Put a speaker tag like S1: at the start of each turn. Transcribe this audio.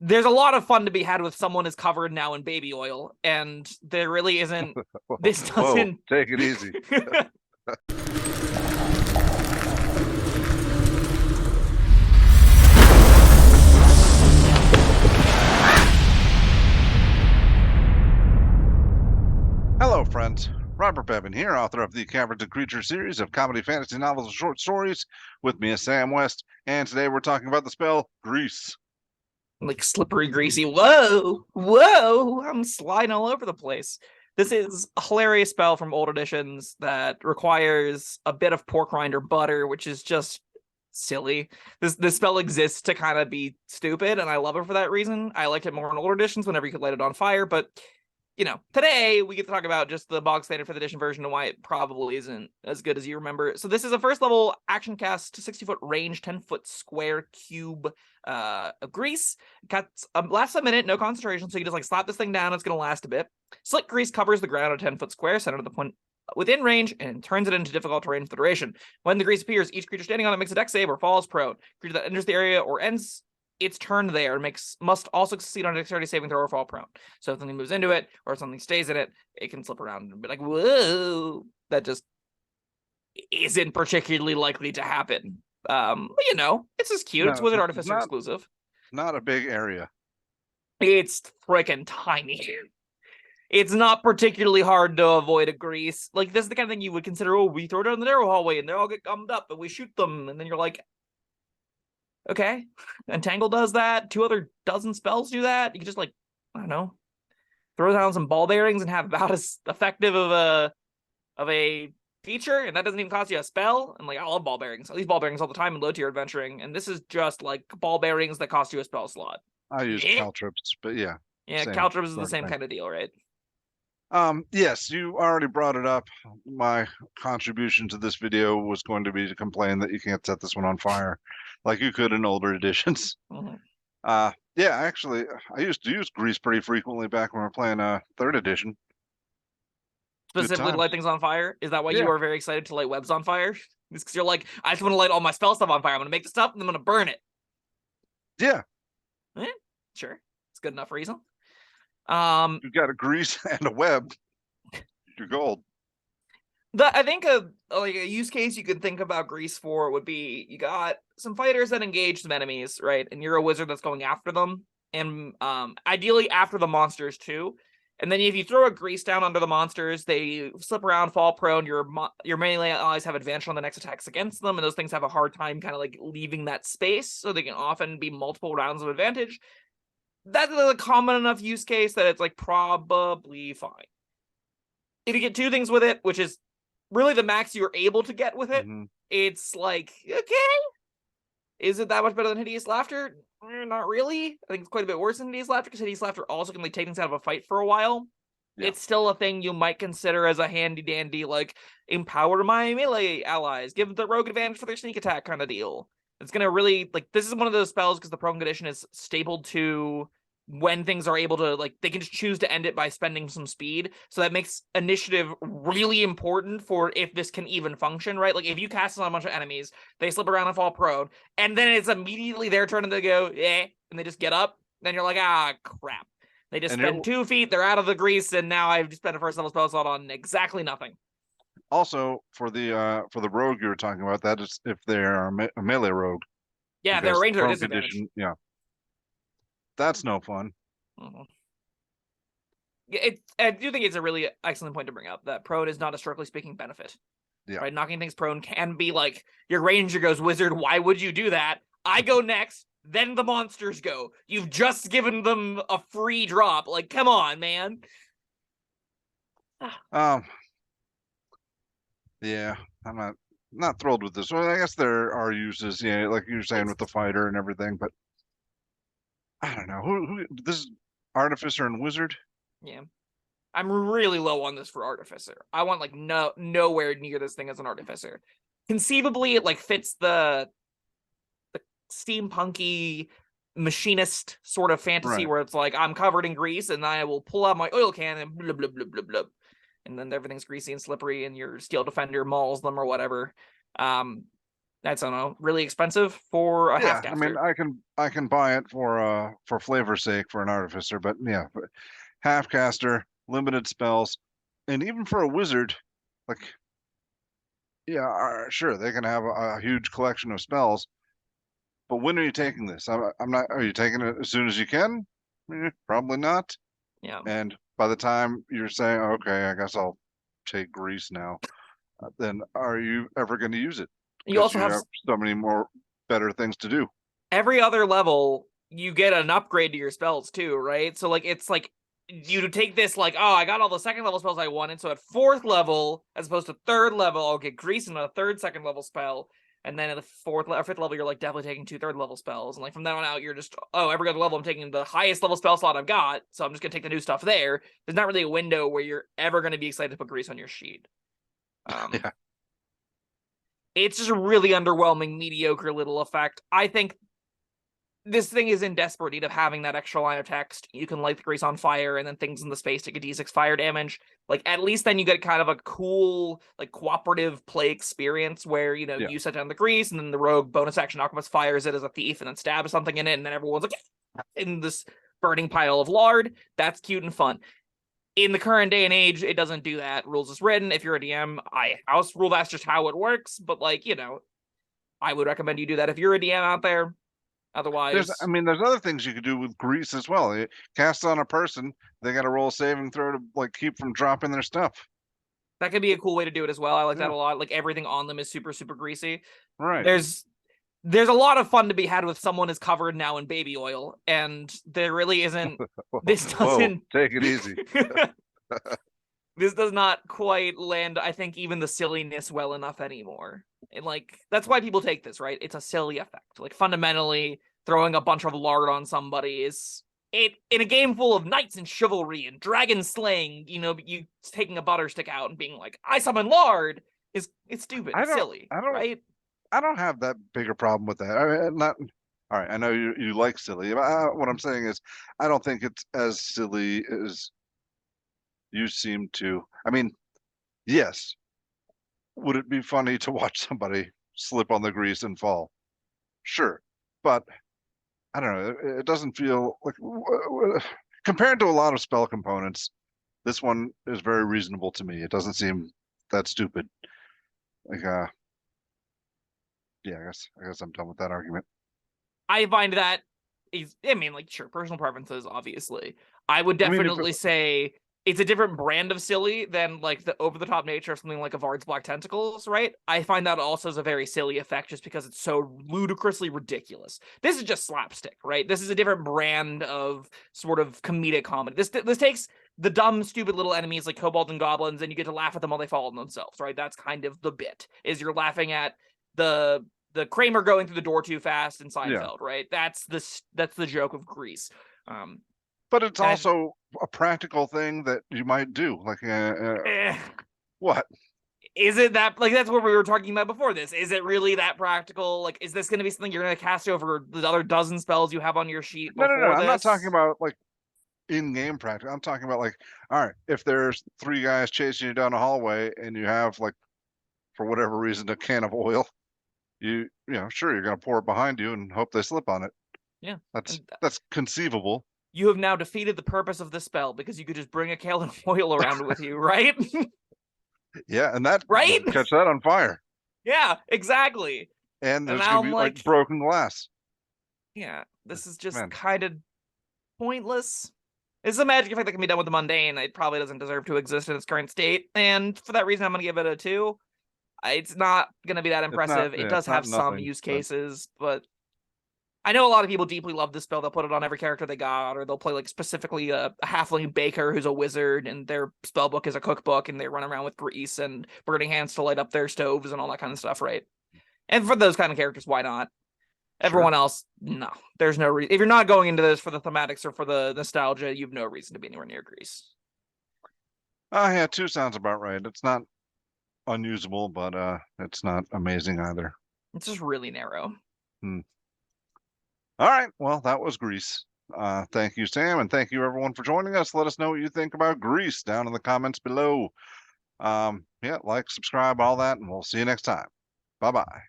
S1: there's a lot of fun to be had with someone is covered now in baby oil, and there really isn't. This
S2: Whoa,
S1: doesn't.
S2: take it easy. Hello, friends. Robert Bevan here, author of the Caverns Creatures series of comedy, fantasy novels, and short stories. With me is Sam West, and today we're talking about the spell Grease.
S1: Like slippery, greasy. Whoa! I'm sliding all over the place. This is a hilarious spell from old editions that requires a bit of pork rind or butter, which is just silly. This spell exists to kind of be stupid, and I love it for that reason. I liked it more in older editions whenever you could light it on fire, but today we get to talk about just the bog standard 5th edition version and why it probably isn't as good as you remember. So this is a first level action cast, 60-foot range, 10-foot square cube of grease. Lasts a minute, no concentration, so you just like slap this thing down, it's going to last a bit. Slick grease covers the ground at a 10-foot square, centered at the point within range, and turns it into difficult terrain for the duration. When the grease appears, each creature standing on it makes a dex save or falls prone. Creature that enters the area or ends its turn there must also succeed on a dexterity saving throw or fall prone. So if something moves into it or if something stays in it, it can slip around and be like, whoa, that just isn't particularly likely to happen. But it's just cute.
S2: No,
S1: It's Wizard Artificer exclusive.
S2: Not a big area.
S1: It's freaking tiny. It's not particularly hard to avoid a grease. Like, this is the kind of thing you would consider, oh, we throw it down the narrow hallway and they all get gummed up and we shoot them. And then you're like, okay, Entangle does that. 2 other dozen spells do that. You can just I don't know, throw down some ball bearings and have about as effective of a feature, and that doesn't even cost you a spell. And I love ball bearings. I use ball bearings all the time in low tier adventuring, and this is just like ball bearings that cost you a spell slot.
S2: I use caltrips, but yeah.
S1: Caltrips is the same kind of deal, right?
S2: Yes, you already brought it up. My contribution to this video was going to be to complain that you can't set this one on fire like you could in older editions.
S1: Mm-hmm.
S2: Yeah, actually, I used to use grease pretty frequently back when we were playing 3rd edition.
S1: Specifically to light things on fire? Is that why you are very excited to light webs on fire? It's because you're like, I just want to light all my spell stuff on fire. I'm going to make this stuff and I'm going to burn it.
S2: Yeah.
S1: Sure. It's good enough reason.
S2: You've got a grease and a web. You're gold.
S1: I think a use case you could think about grease for would be, you got some fighters that engage some enemies, right? And you're a wizard that's going after them, and ideally after the monsters too. And then if you throw a grease down under the monsters, they slip around, fall prone. Your melee allies have advantage on the next attacks against them, and those things have a hard time kind of leaving that space, so they can often be multiple rounds of advantage. That's a common enough use case that it's probably fine. If you get 2 things with it, which is really the max you're able to get with it, it's okay. Is it that much better than Hideous Laughter? Not really. I think it's quite a bit worse than Hideous Laughter, because Hideous Laughter also can take things out of a fight for a while. Yeah. It's still a thing you might consider as a handy dandy, empower my melee allies, give the rogue advantage for their sneak attack kind of deal. It's going to really, this is one of those spells, because the prone condition is stapled to when things are able to, they can just choose to end it by spending some speed. So that makes initiative really important for if this can even function, right? If you cast it on a bunch of enemies, they slip around and fall prone, and then it's immediately their turn and they go, and they just get up, then you're like, crap. They just spend 2 feet, they're out of the grease, and now I've just spent a first level spell slot on exactly nothing.
S2: Also, for the rogue you were talking about, that is if they're a melee rogue.
S1: Yeah, they're a ranger at disadvantage.
S2: Yeah. That's no fun.
S1: Mm-hmm. I do think it's a really excellent point to bring up, that prone is not a strictly speaking benefit. Yeah. Right? Knocking things prone can be your ranger goes, wizard, why would you do that? I go next, then the monsters go. You've just given them a free drop. Come on, man.
S2: Yeah, I'm not thrilled with this. Well, I guess there are uses, like you were saying with the fighter and everything, but I don't know. Who this is Artificer and Wizard?
S1: Yeah. I'm really low on this for Artificer. I want nowhere near this thing as an Artificer. Conceivably, it fits the steampunky machinist sort of fantasy, right, where it's I'm covered in grease and I will pull out my oil can and blah blah blah blah blah, and then everything's greasy and slippery and your steel defender mauls them or whatever. That's, I don't know, really expensive for a half
S2: Yeah, I mean,
S1: caster.
S2: I can buy it for flavor's sake for an artificer, but yeah, half caster, limited spells, and even for a wizard, like yeah, sure they can have a huge collection of spells, but when are you taking this? I'm not. Are you taking it as soon as you can? Probably not.
S1: Yeah.
S2: And by the time you're saying, okay, I guess I'll take grease now, then are you ever going to use it?
S1: You
S2: Because
S1: also
S2: you
S1: have
S2: have so many more better things to do.
S1: every other level, you get an upgrade to your spells too, right? So like it's like you take this like, oh, I got all the second level spells I wanted. So at fourth level, as opposed to third level, I'll get grease in a third second level spell. And then at the fourth or fifth level, you're like definitely taking 2 third level spells. And like from then on out, you're just, oh, every other level, I'm taking the highest level spell slot I've got. So I'm just gonna take the new stuff there. There's not really a window where you're ever gonna be excited to put grease on your sheet.
S2: Yeah.
S1: It's just a really underwhelming, mediocre little effect. I think this thing is in desperate need of having that extra line of text. You can light the grease on fire, and then things in the space take a d6 fire damage. Like, at least then you get kind of a cool, like, cooperative play experience where, you know,
S2: Yeah.
S1: you set down the grease, and then the rogue bonus action Octopus fires it as a thief and then stabs something in it, and then everyone's like, in this burning pile of lard. That's cute and fun. In the current day and age, it doesn't do that. Rules is written. If you're a DM, I house rule that's just how it works. But, like, you know, I would recommend you do that if you're a DM out there.
S2: I
S1: Otherwise,
S2: mean, there's other things you could do with grease as well. You cast on a person, they got to roll a saving throw to like keep from dropping their stuff.
S1: that could be a cool way to do it as well. I like that
S2: Yeah,
S1: a lot. Like everything on them is super, super greasy.
S2: right.
S1: There's a lot of fun to be had with someone is covered now in baby oil, and there really isn't. This
S2: Whoa,
S1: doesn't.
S2: take it easy.
S1: This does not quite land, I think, even the silliness well enough anymore. And like that's why people take this, right? It's a silly effect. Like fundamentally, throwing a bunch of lard on somebody is it in a game full of knights and chivalry and dragon slaying. You know, you taking a butter stick out and being like, "I summon lard," is it's stupid.
S2: I
S1: It's
S2: don't,
S1: silly,
S2: I don't,
S1: right?
S2: I don't have that bigger problem with that. I mean, not. All right, I know you like silly. But what I'm saying is, I don't think it's as silly as you seem to. I mean, yes, would it be funny to watch somebody slip on the grease and fall? Sure, but I don't know. It doesn't feel like compared to a lot of spell components, this one is very reasonable to me. It doesn't seem that stupid. Like, yeah, I guess I'm done with that argument.
S1: I find that is, I mean, like, sure, personal preferences, obviously. I would
S2: I mean, if
S1: definitely say it's a different brand of silly than like the over the top nature of something like a Vard's Black Tentacles, right? I find that also is a very silly effect just because it's so ludicrously ridiculous. This is just slapstick, right? This is a different brand of sort of comedic comedy. This takes the dumb, stupid little enemies like kobolds and goblins, and you get to laugh at them while they fall on themselves, right? That's kind of the bit. Is you're laughing at the Kramer going through the door too fast in
S2: yeah,
S1: Seinfeld, right? That's the joke of Grease.
S2: but it's
S1: And
S2: also a practical thing that you might do. Like, what?
S1: is it that like that's what we were talking about before this? Is it really that practical? Like, is this going to be something you're going to cast over the other dozen spells you have on your sheet
S2: No, no, no.
S1: before
S2: I'm not talking
S1: this?
S2: about like in-game practice. I'm talking about like, all right, if there's three guys chasing you down a hallway and you have like, for whatever reason, a can of oil, you know, sure, you're gonna pour it behind you and hope they slip on it.
S1: Yeah,
S2: That's
S1: and
S2: that's conceivable.
S1: you have now defeated the purpose of the spell because you could just bring a can of oil around with you, right?
S2: Yeah, and that you
S1: Right?
S2: could catch that on fire.
S1: Yeah, exactly.
S2: And
S1: And
S2: there's
S1: now
S2: gonna
S1: I'm
S2: be like
S1: like,
S2: broken glass.
S1: yeah, this is just
S2: Man,
S1: kind of pointless. It's a magic effect that can be done with the mundane. It probably doesn't deserve to exist in its current state, and for that reason, I'm going to give it a 2. It's not going to be that
S2: it's not
S1: impressive. It
S2: yeah,
S1: does
S2: it's not
S1: have some
S2: nothing,
S1: use
S2: but
S1: cases, but I know a lot of people deeply love this spell. They'll put it on every character they got, or they'll play like specifically a halfling baker who's a wizard, and their spell book is a cookbook, and they run around with grease and burning hands to light up their stoves and all that kind of stuff, right? And for those kind of characters, why not?
S2: sure.
S1: Everyone else, no. There's no reason. If you're not going into this for the thematics or for the nostalgia, you have no reason to be anywhere near Greece.
S2: Yeah, 2 sounds about right. It's not unusable, but it's not amazing either.
S1: It's just really narrow.
S2: Hmm. All right, well, that was Grease. Thank you, Sam, and thank you everyone for joining us. Let us know what you think about Grease down in the comments below. Yeah, like, subscribe, all that, and we'll see you next time. Bye bye.